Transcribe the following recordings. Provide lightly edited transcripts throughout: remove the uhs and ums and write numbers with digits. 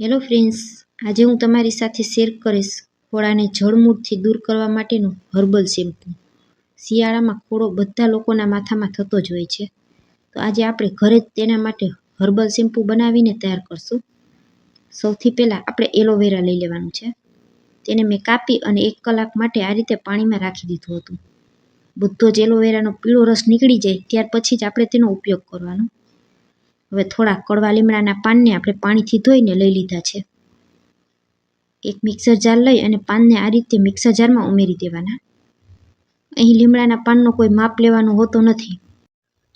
Hello friends, આજે હું તમારી સાથે શેર કરીશ ખોડાને જળમૂળથી દૂર કરવા માટેનું હર્બલ શેમ્પૂ. શિયાળામાં ખોડો બધા લોકોના માથામાં થતો જ હોય છે, તો આજે આપણે ઘરે જ તેના માટે હર્બલ શેમ્પૂ બનાવીને તૈયાર કરશું. સૌથી પહેલાં આપણે એલોવેરા લઈ લેવાનું છે. તેને મેં કાપી અને 1 કલાક માટે આ રીતે પાણીમાં રાખી દીધું હતું. બધો જ એલોવેરાનો પીળો રસ નીકળી જાય ત્યાર પછી જ આપણે તેનો ઉપયોગ કરવાનો. હવે થોડા કડવા લીમડાના પાનને આપણે પાણીથી ધોઈને લઈ લીધા છે. એક મિક્સર જાર લઈ અને પાનને આ રીતે મિક્સર જારમાં ઉમેરી દેવાના. અહીં લીમડાના પાનનો કોઈ માપ લેવાનો હોતો નથી.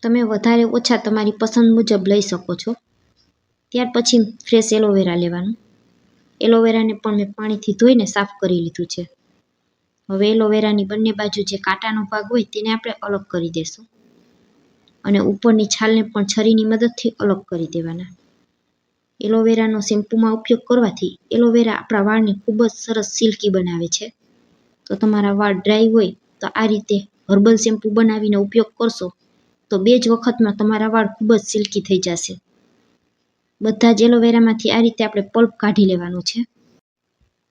તમે વધારે ઓછા તમારી પસંદ મુજબ લઈ શકો છો. ત્યાર પછી ફ્રેશ એલોવેરા લેવાનું. એલોવેરાને પણ મેં પાણીથી ધોઈને સાફ કરી લીધું છે. હવે એલોવેરાની બંને બાજુ જે કાંટાનો ભાગ હોય તેને આપણે અલગ કરી દેશું અને ઉપરની છાલને પણ છરીની મદદથી અલગ કરી દેવાના. એલોવેરાનો શેમ્પૂમાં ઉપયોગ કરવાથી એલોવેરા આપણા વાળને ખૂબ જ સરસ સિલ્કી બનાવે છે. તો તમારા વાળ ડ્રાય હોય તો આ રીતે હર્બલ શેમ્પૂ બનાવીને ઉપયોગ કરશો તો 2 જ વખતમાં તમારા વાળ ખૂબ જ સિલ્કી થઈ જશે. બધા જ એલોવેરામાંથી આ રીતે આપણે પલ્પ કાઢી લેવાનું છે.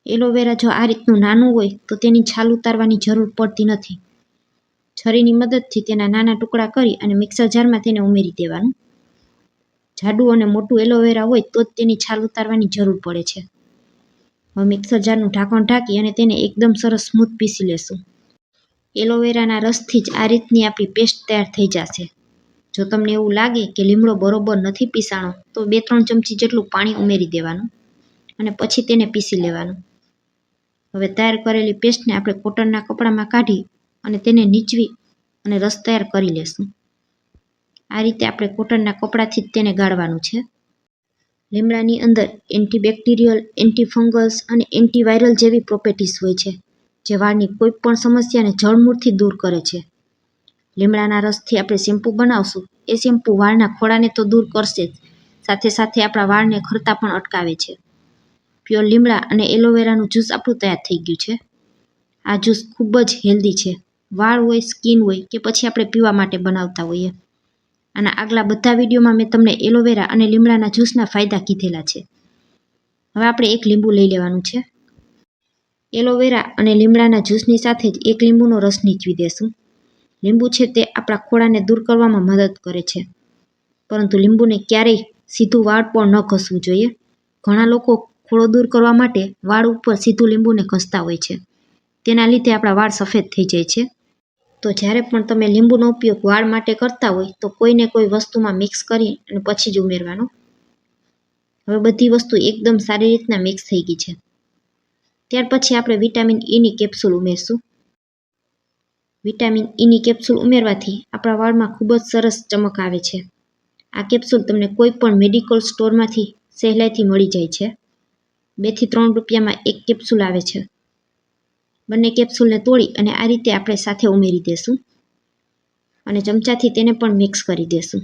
એલોવેરા જો આ રીતનું નાનું હોય તો તેની છાલ ઉતારવાની જરૂર પડતી નથી. છરીની મદદથી તેના નાના ટુકડા કરી અને મિક્સર જારમાં તેને ઉમેરી દેવાનું. જાડું અને મોટું એલોવેરા હોય તો જ તેની છાલ ઉતારવાની જરૂર પડે છે. હવે મિક્સર જારનું ઢાંકણ ઢાંકી અને તેને એકદમ સરસ સ્મૂથ પીસી લેશું. એલોવેરાના રસથી જ આ રીતની આપણી પેસ્ટ તૈયાર થઈ જશે. જો તમને એવું લાગે કે લીમડો બરોબર નથી પીસાણો તો 2-3 ચમચી જેટલું પાણી ઉમેરી દેવાનું અને પછી તેને પીસી લેવાનું. હવે તૈયાર કરેલી પેસ્ટને આપણે કોટનના કપડામાં કાઢી અને તેને નીચવી અને રસ તૈયાર કરી લેશું. આ રીતે આપણે કોટનના કપડાથી જ તેને ગાળવાનું છે. લીમડાની અંદર એન્ટીબેક્ટેરિયલ, એન્ટીફંગલ્સ અને એન્ટીવાયરલ જેવી પ્રોપર્ટીઝ હોય છે, જે વાળની કોઈ પણ સમસ્યાને જળમૂળથી દૂર કરે છે. લીમડાના રસથી આપણે શેમ્પૂ બનાવશું એ શેમ્પૂ વાળના ખોડાને તો દૂર કરશે જ, સાથે સાથે આપણા વાળને ખરતા પણ અટકાવે છે. પ્યોર લીમડા અને એલોવેરાનું જ્યુસ આપણું તૈયાર થઈ ગયું છે. આ જ્યુસ ખૂબ જ હેલ્ધી છે. વાળ હોય, સ્કિન હોય કે પછી આપણે પીવા માટે બનાવતા હોઈએ. આના આગલા બધા વિડીયોમાં મેં તમને એલોવેરા અને લીમડાના જ્યુસના ફાયદા કીધેલા છે. હવે આપણે 1 લીંબુ લઈ લેવાનું છે. એલોવેરા અને લીમડાના જ્યુસની સાથે જ 1 લીંબુનો રસ નીચવી દેશું. લીંબુ છે તે આપણા ખોડાને દૂર કરવામાં મદદ કરે છે, પરંતુ લીંબુને ક્યારેય સીધું વાળ પર ન ઘસવું જોઈએ. ઘણા લોકો ખોડો દૂર કરવા માટે વાળ ઉપર સીધું લીંબુને ઘસતા હોય છે. તેના લીધે આપણા વાળ સફેદ થઈ જાય છે. તો જ્યારે પણ તમે લીંબુનો ઉપયોગ વાળ માટે કરતા હોય તો કોઈને કોઈ વસ્તુમાં મિક્સ કરી અને પછી જ ઉમેરવાનો. હવે બધી વસ્તુ એકદમ સારી રીતના મિક્સ થઈ ગઈ છે. ત્યાર પછી આપણે વિટામિન ઈની કેપ્સ્યુલ ઉમેરશું. વિટામિન ઈની કેપ્સ્યુલ ઉમેરવાથી આપણા વાળમાં ખૂબ જ સરસ ચમક આવે છે. આ કેપ્સ્યુલ તમને કોઈ પણ મેડિકલ સ્ટોરમાંથી સહેલાઈથી મળી જાય છે. 2 થી 3 રૂપિયામાં 1 કેપ્સ્યુલ આવે છે. બંને કેપ્સ્યુલને તોડી અને આ રીતે આપણે સાથે ઉમેરી દેશું અને ચમચાથી તેને પણ મિક્સ કરી દેશું.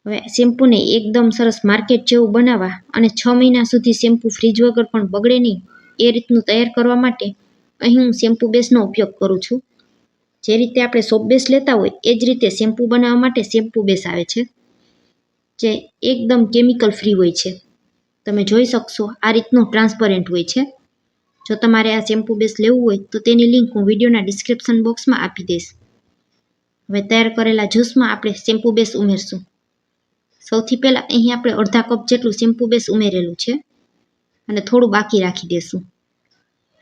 હવે શેમ્પૂને એકદમ સરસ માર્કેટ જેવું બનાવવા અને 6 મહિના સુધી શેમ્પૂ ફ્રીજ વગર પણ બગડે નહીં એ રીતનું તૈયાર કરવા માટે અહીં હું શેમ્પૂ બેઝનો ઉપયોગ કરું છું. જે રીતે આપણે સોપ બેઝ લેતા હોય એ જ રીતે શેમ્પૂ બનાવવા માટે શેમ્પૂ બેઝ આવે છે, જે એકદમ કેમિકલ ફ્રી હોય છે. તમે જોઈ શકશો આ રીતનું ટ્રાન્સપરન્ટ હોય છે. જો તમારે આ શેમ્પૂ બેઝ લેવું હોય તો તેની લિંક હું વિડીયોના ડિસ્ક્રિપ્શન બોક્સમાં આપી દઈશ. હવે તૈયાર કરેલા જ્યુસમાં આપણે શેમ્પૂ બેઝ ઉમેરશું. સૌથી પહેલાં અહીં આપણે અડધા કપ જેટલું શેમ્પૂ બેઝ ઉમેરેલું છે અને થોડું બાકી રાખી દેશું.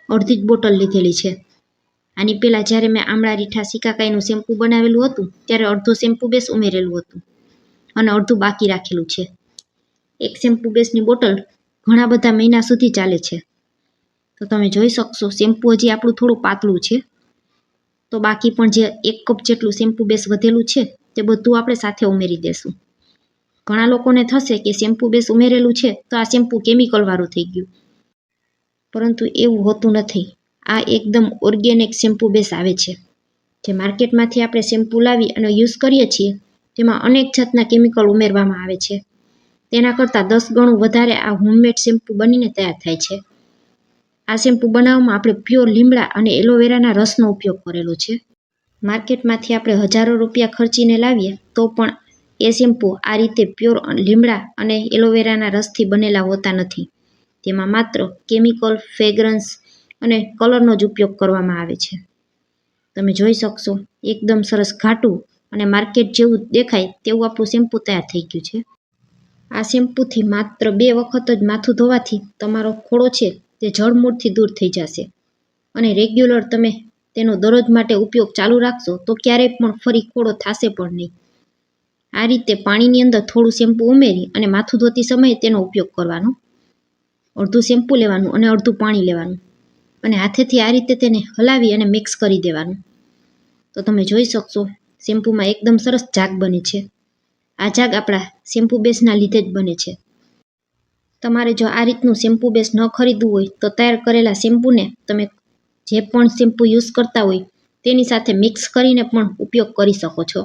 અડધી જ બોટલ લીધેલી છે. આની પહેલાં જ્યારે મેં આમળા રીઠા સિકાકાઈનું શેમ્પૂ બનાવેલું હતું ત્યારે અડધું શેમ્પૂ બેઝ ઉમેરેલું હતું અને અડધું બાકી રાખેલું છે. 1 શેમ્પૂ બેઝની બોટલ ઘણા બધા મહિના સુધી ચાલે છે. તો તમે જોઈ શકશો શેમ્પૂ હજી આપણું થોડું પાતળું છે, તો બાકી પણ જે 1 કપ જેટલું શેમ્પૂ બેઝ વધેલું છે તે બધું આપણે સાથે ઉમેરી દેશું. ઘણા લોકોને થશે કે શેમ્પૂ બેઝ ઉમેરેલું છે તો આ શેમ્પૂ કેમિકલવાળું થઈ ગયું, પરંતુ એવું હોતું નથી. આ એકદમ ઓર્ગેનિક શેમ્પૂ બેઝ આવે છે. જે માર્કેટમાંથી આપણે શેમ્પૂ લાવી અને યુઝ કરીએ છીએ તેમાં અનેક જાતના કેમિકલ ઉમેરવામાં આવે છે. તેના કરતાં 10 ગણું વધારે આ હોમમેડ શેમ્પૂ બનીને તૈયાર થાય છે. આ શેમ્પૂ બનાવવામાં આપણે પ્યોર લીમડા અને એલોવેરાના રસનો ઉપયોગ કરેલો છે. માર્કેટમાંથી આપણે હજારો રૂપિયા ખર્ચીને લાવીએ તો પણ એ શેમ્પૂ આ રીતે પ્યોર લીમડા અને એલોવેરાના રસથી બનેલા હોતા નથી. તેમાં માત્ર કેમિકલ, ફ્રેગ્રન્સ અને કલરનો જ ઉપયોગ કરવામાં આવે છે. તમે જોઈ શકશો એકદમ સરસ ઘાટું અને માર્કેટ જેવું દેખાય તેવું આપણું શેમ્પૂ તૈયાર થઈ ગયું છે. આ શેમ્પૂથી માત્ર 2 વખત જ માથું ધોવાથી તમારો ખોડો છે તે જડમૂળથી દૂર થઈ જશે અને રેગ્યુલર તમે તેનો દરરોજ માટે ઉપયોગ ચાલુ રાખશો તો ક્યારેય પણ ફરી ખોડો થશે પણ નહીં. આ રીતે પાણીની અંદર થોડું શેમ્પૂ ઉમેરી અને માથું ધોતી સમયે તેનો ઉપયોગ કરવાનો. અડધું શેમ્પૂ લેવાનું અને અડધું પાણી લેવાનું અને હાથેથી આ રીતે તેને હલાવી અને મિક્સ કરી દેવાનું. તો તમે જોઈ શકશો શેમ્પૂમાં એકદમ સરસ ઝાગ બને છે. આ ઝાગ આપણા શેમ્પૂ બેઝના લીધે જ બને છે. તમારે જો આ રીતનું શેમ્પૂ બેઝ ન ખરીદવું હોય તો તૈયાર કરેલા શેમ્પૂને તમે જે પણ શેમ્પૂ યુઝ કરતા હોય તેની સાથે મિક્સ કરીને પણ ઉપયોગ કરી શકો છો.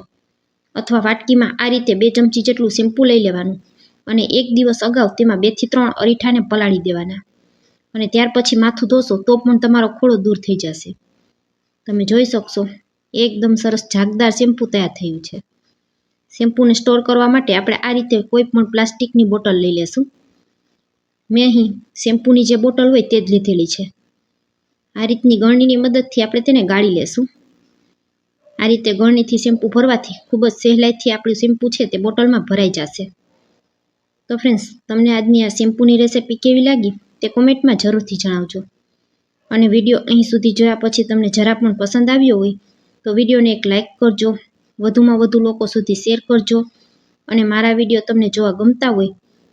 અથવા વાટકીમાં આ રીતે 2 ચમચી જેટલું શેમ્પૂ લઈ લેવાનું અને 1 દિવસ અગાઉ તેમાં 2 થી 3 અરીઠાને પલાળી દેવાના અને ત્યાર પછી માથું ધોશો તો પણ તમારો ખોડો દૂર થઈ જશે. તમે જોઈ શકશો એકદમ સરસ ઝાગદાર શેમ્પૂ તૈયાર થયું છે. શેમ્પૂને સ્ટોર કરવા માટે આપણે આ રીતે કોઈ પણ પ્લાસ્ટિકની બોટલ લઈ લેશું. મેં અહીં શેમ્પૂની જે બોટલ હોય તે જ લીધેલી છે. આ રીતની ગળણીની મદદથી આપણે તેને ગાળી લેશું. આ રીતે ગળણીથી શેમ્પૂ ભરવાથી ખૂબ જ સહેલાઈથી આપણું શેમ્પૂ છે તે બોટલમાં ભરાઈ જશે. તો ફ્રેન્ડ્સ, તમને આજની આ શેમ્પૂની રેસિપી કેવી લાગી તે કોમેન્ટમાં જરૂરથી જણાવજો. અને વિડીયો અહીં સુધી જોયા પછી તમને જરા પણ પસંદ આવ્યો હોય તો વિડીયોને એક લાઇક કરજો, વધુમાં વધુ લોકો સુધી શેર કરજો અને મારા વિડીયો તમને જોવા ગમતા હોય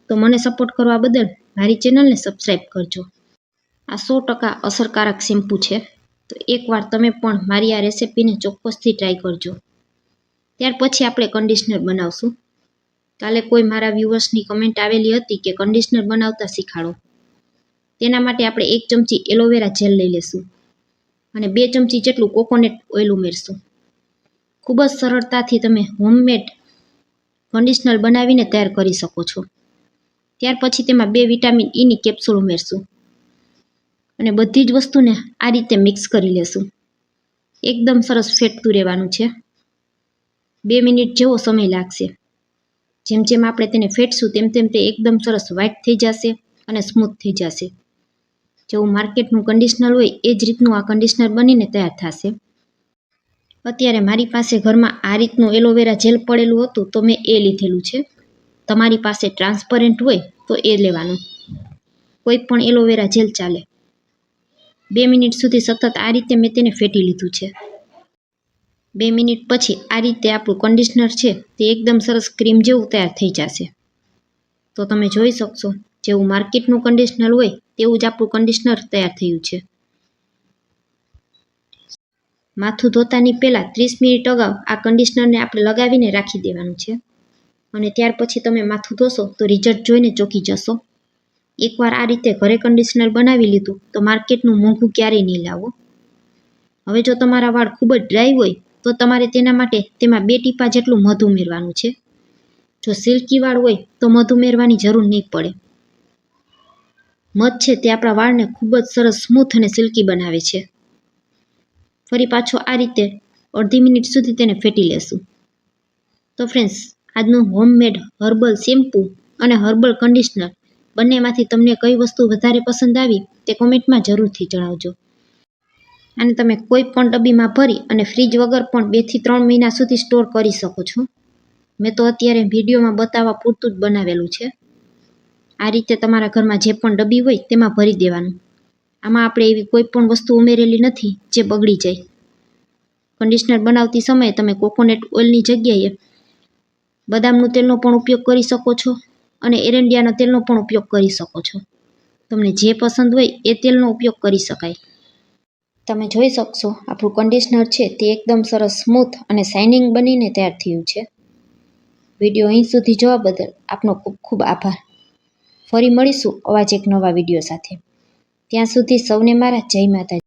તો મને સપોર્ટ કરવા બદલ મારી ચેનલને સબસ્ક્રાઈબ કરજો. આ 100% અસરકારક શેમ્પૂ છે, તો એકવાર તમે પણ મારી આ રેસિપીને ચોક્કસથી ટ્રાય કરજો. ત્યાર પછી આપણે કન્ડિશનર બનાવશું. કાલે કોઈ મારા વ્યુઅર્સની કમેન્ટ આવેલી હતી કે કન્ડિશનર બનાવતા શીખાડો. તેના માટે આપણે 1 ચમચી એલોવેરા જેલ લઈ લેશું અને 2 ચમચી જેટલું કોકોનટ ઓઇલ ઉમેરશું. ખૂબ જ સરળતાથી તમે હોમમેડ કન્ડિશનર બનાવીને તૈયાર કરી શકો છો. ત્યાર પછી તેમાં 2 વિટામિન ઈની કેપ્સ્યુલ ઉમેરશું અને બધી જ વસ્તુને આ રીતે મિક્સ કરી લેશું. એકદમ સરસ ફેટતું રહેવાનું છે. 2 મિનિટ જેવો સમય લાગશે. જેમ જેમ આપણે તેને ફેટશું તેમ તેમ તે એકદમ સરસ વ્હાઇટ થઈ જશે અને સ્મૂથ થઈ જશે. જેવું માર્કેટનું કન્ડિશનર હોય એ જ રીતનું આ કન્ડિશનર બનીને તૈયાર થશે. અત્યારે મારી પાસે ઘરમાં આ રીતનું એલોવેરા જેલ પડેલું હતું તો મેં એ લીધેલું છે. તમારી પાસે ટ્રાન્સપરન્ટ હોય તો એ લેવાનું. કોઈ પણ એલોવેરા જેલ ચાલે. 2 મિનિટ સુધી સતત આ રીતે મેં તેને ફેટી લીધું છે. 2 મિનિટ પછી આ રીતે આપણું કન્ડિશનર છે તે એકદમ સરસ ક્રીમ જેવું તૈયાર થઈ જશે. તો તમે જોઈ શકશો જેવું માર્કેટનું કન્ડિશનર હોય તેવું જ આપણું કન્ડિશનર તૈયાર થયું છે. માથું ધોતાની પહેલાં 30 મિનિટ અગાઉ આ કન્ડિશનરને આપણે લગાવીને રાખી દેવાનું છે અને ત્યાર પછી તમે માથું ધોશો તો રિઝલ્ટ જોઈને ચોંકી જશો. એકવાર આ રીતે ઘરે કન્ડિશનર બનાવી લીધું તો માર્કેટનું મોંઘું ક્યારેય નહીં લાવો. હવે જો તમારા વાળ ખૂબ જ ડ્રાય હોય તો તમારે તેના માટે તેમાં 2 ટીપા જેટલું મધ ઉમેરવાનું છે. જો સિલ્કી વાળ હોય તો મધ ઉમેરવાની જરૂર નહીં પડે. મધ છે તે આપણા વાળને ખૂબ જ સરસ સ્મૂથ અને સિલ્કી બનાવે છે. ફરી પાછો આ રીતે અડધી મિનિટ સુધી તેને ફેટી લેશું. તો ફ્રેન્ડ્સ, આજનું હોમમેડ હર્બલ શેમ્પૂ અને હર્બલ કન્ડિશનર બંનેમાંથી તમને કઈ વસ્તુ વધારે પસંદ આવી તે કોમેન્ટમાં જરૂરથી જણાવજો. અને તમે કોઈ પણ ડબ્બીમાં ભરી અને ફ્રીજ વગર પણ 2 થી 3 મહિના સુધી સ્ટોર કરી શકો છો. મેં તો અત્યારે વિડીયોમાં બતાવવા પૂરતું જ બનાવેલું છે. આ રીતે તમારા ઘરમાં જે પણ ડબ્બી હોય તેમાં ભરી દેવાનું. આમાં આપણે એવી કોઈ પણ વસ્તુ ઉમેરેલી નથી જે બગડી જાય. કન્ડિશનર બનાવતી સમયે તમે કોકોનટ ઓઇલની જગ્યાએ બદામનું તેલનો પણ ઉપયોગ કરી શકો છો અને એરંડિયાના તેલનો પણ ઉપયોગ કરી શકો છો. તમને જે પસંદ હોય એ તેલનો ઉપયોગ કરી શકાય. તમે જોઈ શકશો આપણું કન્ડિશનર છે તે એકદમ સરસ સ્મૂથ અને શાઇનિંગ બનીને તૈયાર થયું છે. વિડીયો અહીં સુધી જોવા બદલ આપનો ખૂબ ખૂબ આભાર. ફરી મળીશું આવા જ એક નવા વિડીયો સાથે. ત્યાં સુધી સૌને મારા જય માતાજી.